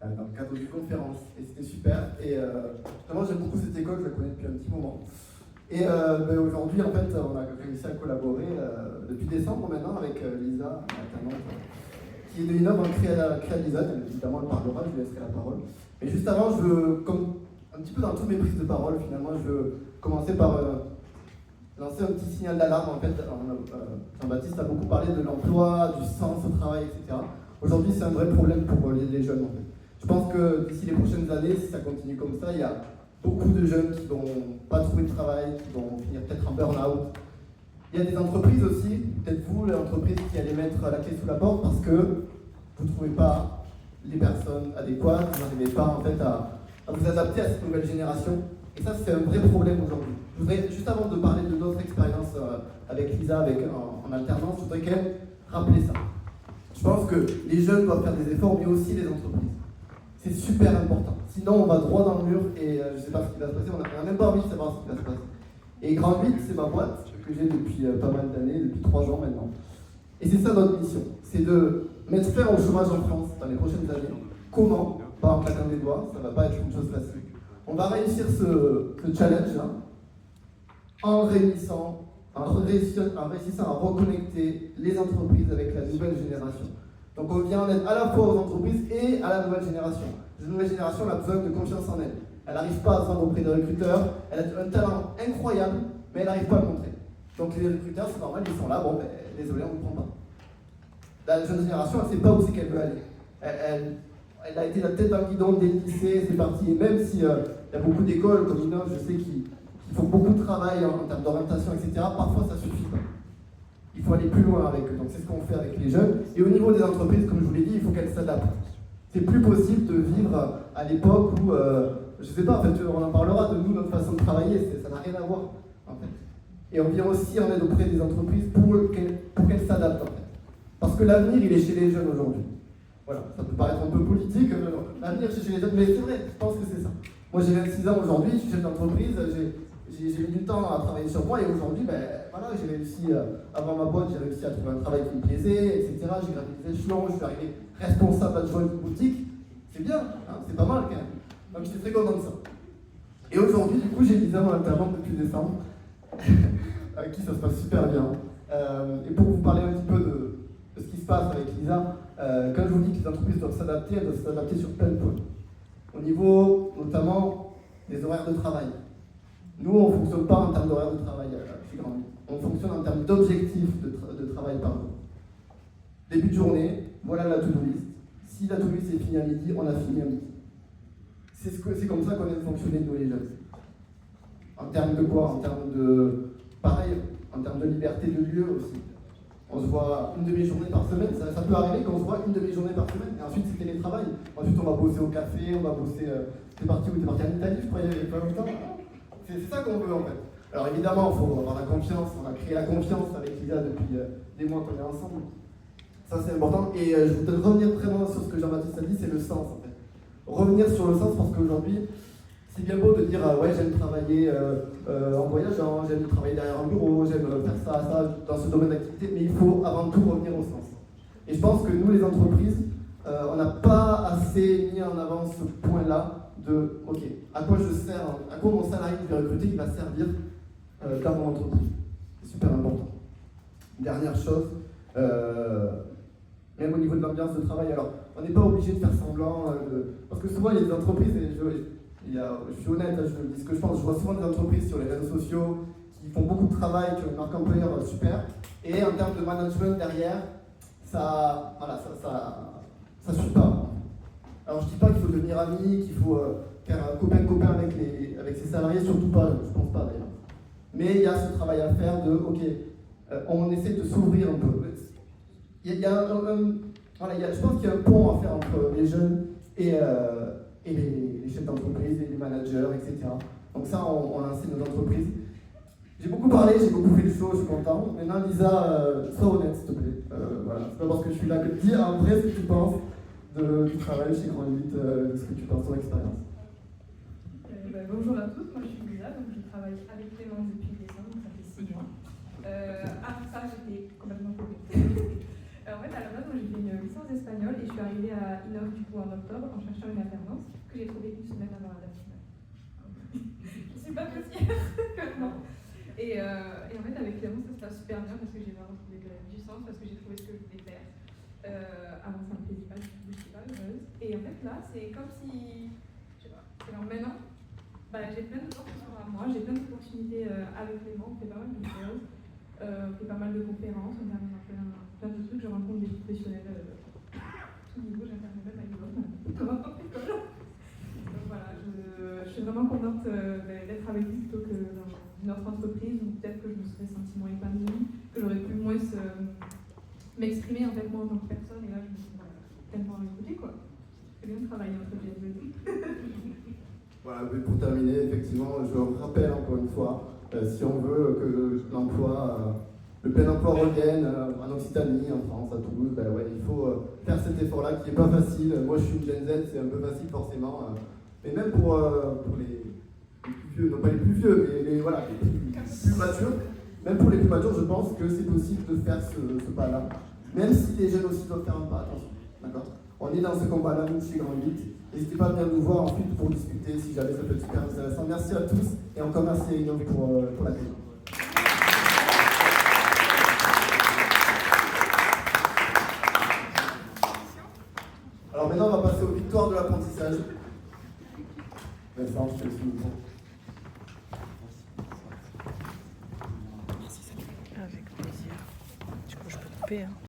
dans le cadre d'une conférence. Et c'était super. Et vraiment, j'aime beaucoup cette école, je la connais depuis un petit moment. Et aujourd'hui, en fait, on a réussi à collaborer depuis décembre maintenant avec Lisa, alternante, qui est de Innov en Créa-Design. Évidemment, elle parlera, je lui laisserai la parole. Mais juste avant, je veux, comme un petit peu dans toutes mes prises de parole, finalement, je veux commencer par lancer un petit signal d'alarme. En fait, Jean-Baptiste a beaucoup parlé de l'emploi, du sens au travail, etc. Aujourd'hui, c'est un vrai problème pour les jeunes, en fait. Je pense que d'ici les prochaines années, si ça continue comme ça, il y a beaucoup de jeunes qui vont pas trouver de travail, qui vont finir peut-être en burn-out. Il y a des entreprises aussi, peut-être vous, l'entreprise qui allez mettre la clé sous la porte parce que vous ne trouvez pas les personnes adéquates, vous n'arrivez pas en fait à vous adapter à cette nouvelle génération. Et ça, c'est un vrai problème aujourd'hui. Je voudrais, juste avant de parler de notre expérience avec Lisa, en alternance, je voudrais quand même rappeler ça. Je pense que les jeunes doivent faire des efforts, mais aussi les entreprises. C'est super important. Sinon, on va droit dans le mur et je ne sais pas ce qui va se passer. On n'a même pas envie de savoir ce qui va se passer. Et Grand 8, c'est ma boîte que j'ai depuis pas mal d'années, depuis 3 ans maintenant. Et c'est ça notre mission. C'est de mettre fin au chômage en France dans les prochaines années. Comment? Pas en claquant des doigts, ça ne va pas être une chose facile. On va réussir ce challenge là en réussissant à reconnecter les entreprises avec la nouvelle génération. Donc on vient en aide à la fois aux entreprises et à la nouvelle génération. La nouvelle génération a besoin de confiance en elle. Elle n'arrive pas à se vendre auprès des recruteurs, elle a un talent incroyable, mais elle n'arrive pas à le montrer. Donc les recruteurs, c'est normal, ils sont là, bon, désolé, on ne prend pas. La jeune génération, elle ne sait pas où c'est qu'elle veut aller. Elle a été la tête dans le guidon dès le lycée, c'est parti. Et même s'il y a beaucoup d'écoles comme Innov, je sais qu'ils font beaucoup de travail en termes d'orientation, etc., parfois ça ne suffit pas. Il faut aller plus loin avec eux. Donc c'est ce qu'on fait avec les jeunes. Et au niveau des entreprises, comme je vous l'ai dit, il faut qu'elles s'adaptent. C'est plus possible de vivre à l'époque où, je ne sais pas, en fait, on en parlera de nous, notre façon de travailler, ça n'a rien à voir, en fait. Et on vient aussi en aide auprès des entreprises pour qu'elles s'adaptent, en fait. Parce que l'avenir, il est chez les jeunes aujourd'hui. Voilà, ça peut paraître un peu politique, l'avenir c'est chez les jeunes, mais c'est vrai, je pense que c'est ça. Moi j'ai 26 ans aujourd'hui, je suis chef d'entreprise, j'ai mis du temps à travailler sur moi et aujourd'hui, voilà, j'ai réussi, avant ma boîte, j'ai réussi à trouver un travail qui me plaisait, etc. J'ai gravi des échelons, je suis arrivé responsable adjoint d'une boutique. C'est bien, hein, c'est pas mal quand même. Donc j'étais très content de ça. Et aujourd'hui, du coup, j'ai Lisa, mon alternante depuis décembre, avec qui ça se passe super bien. Et pour vous parler un petit peu de ce qui se passe avec Lisa, quand je vous dis que les entreprises doivent s'adapter, elles doivent s'adapter sur plein de points. Au niveau, notamment, des horaires de travail. Nous, on ne fonctionne pas en termes d'horaires de travail chez Grand 8. On fonctionne en termes d'objectifs de travail par jour. Début de journée, voilà la to-do list. Si la to-do list est finie à midi, on a fini à midi. C'est comme ça qu'on aime fonctionner, nous les jeunes. En termes de quoi? En termes de... Pareil, en termes de liberté de lieu aussi. On se voit une demi-journée par semaine, ça peut arriver qu'on se voit une demi-journée par semaine, et ensuite c'est télétravail. Ensuite on va bosser au café, on va bosser... T'es parti où? T'es parti en Italie, je crois, il y avait pas longtemps. C'est ça qu'on veut en fait. Alors évidemment, il faut avoir la confiance, on a créé la confiance avec Lisa depuis des mois qu'on est ensemble. Ça c'est important, et je voudrais revenir vraiment sur ce que Jean-Baptiste a dit, c'est le sens en fait. Revenir sur le sens parce qu'aujourd'hui, c'est bien beau de dire ouais j'aime travailler en voyageant, j'aime travailler derrière un bureau, j'aime faire ça dans ce domaine d'activité, mais il faut avant tout revenir au sens. Et je pense que nous les entreprises, on n'a pas assez mis en avant ce point-là de ok, à quoi je sers, à quoi mon salarié que je vais recruter il va servir dans mon entreprise. C'est super important. Dernière chose, même au niveau de l'ambiance de travail, alors on n'est pas obligé de faire semblant, parce que souvent il y a des entreprises, et je suis honnête, je dis ce que je pense, je vois souvent des entreprises sur les réseaux sociaux qui font beaucoup de travail, qui ont une marque employeur super, et en termes de management derrière, ça suit pas. Alors je dis pas qu'il faut devenir ami, qu'il faut faire un copain-copain avec ses salariés, surtout pas, je pense pas d'ailleurs. Mais il y a ce travail à faire de, ok, on essaie de s'ouvrir un peu. Je pense qu'il y a un pont à faire entre les jeunes et les chefs d'entreprise, et les managers, etc. Donc ça, on lance nos entreprises. J'ai beaucoup parlé, j'ai beaucoup fait le show, je suis content. Maintenant, Lisa, sois honnête, s'il te plaît. Voilà. C'est pas parce que je suis là que dis en vrai ce que tu penses du travail chez Grand 8, ce que tu penses de ton expérience. Bonjour à tous, moi je suis Lisa, donc je travaille avec Clément depuis décembre, ça fait 6 mois. Avant ça, j'étais complètement coupée. En fait, à la base, moi, j'ai fait une licence d'espagnol et je suis arrivée à Innov du coup en octobre en cherchant une alternance que j'ai trouvée une semaine avant la date finale. Je suis pas plus fière que non. Et en fait, avec Clément, ça se passe super bien parce que j'ai vraiment trouvé du sens, parce que j'ai trouvé ce que je voulais faire. Avant, ça me plaisait pas, du coup, je suis pas heureuse. Et en fait, là, c'est comme si, je sais pas, alors maintenant, j'ai plein de gens qui sont à moi, j'ai plein d'opportunités avec Clément, on fait pas mal de choses, on fait pas mal de conférences, on termine plein de trucs, je rencontre des professionnels tout niveau, j'interviens même à l'IVOM, donc voilà, je suis vraiment contente d'être avec vous plutôt que dans une autre entreprise où peut-être que je me serais sentie moins épanouie, que j'aurais pu moins m'exprimer en fait moi en tant que personne, et là je me suis tellement écoutée quoi. C'est bien de travailler entre les deux. Voilà, mais pour terminer, effectivement, je rappelle encore une fois, si on veut que l'emploi, le plein emploi revienne en Occitanie, en France, à Toulouse, il faut faire cet effort-là qui n'est pas facile. Moi, je suis une Gen Z, c'est un peu facile forcément, mais même pour les plus vieux, non pas les plus vieux, mais les plus matures, même pour les plus matures, je pense que c'est possible de faire ce pas-là, même si les jeunes aussi doivent faire un pas, attention, d'accord ? On est dans ce combat-là, nous, chez Grand 8. N'hésitez pas à venir nous voir ensuite pour discuter si jamais ça peut être super intéressant. Merci à tous et encore merci à Innov pour l'accueil. Alors maintenant, on va passer aux victoires de l'apprentissage. Vincent, je te laisse le micro. Avec plaisir. Du coup, je peux couper.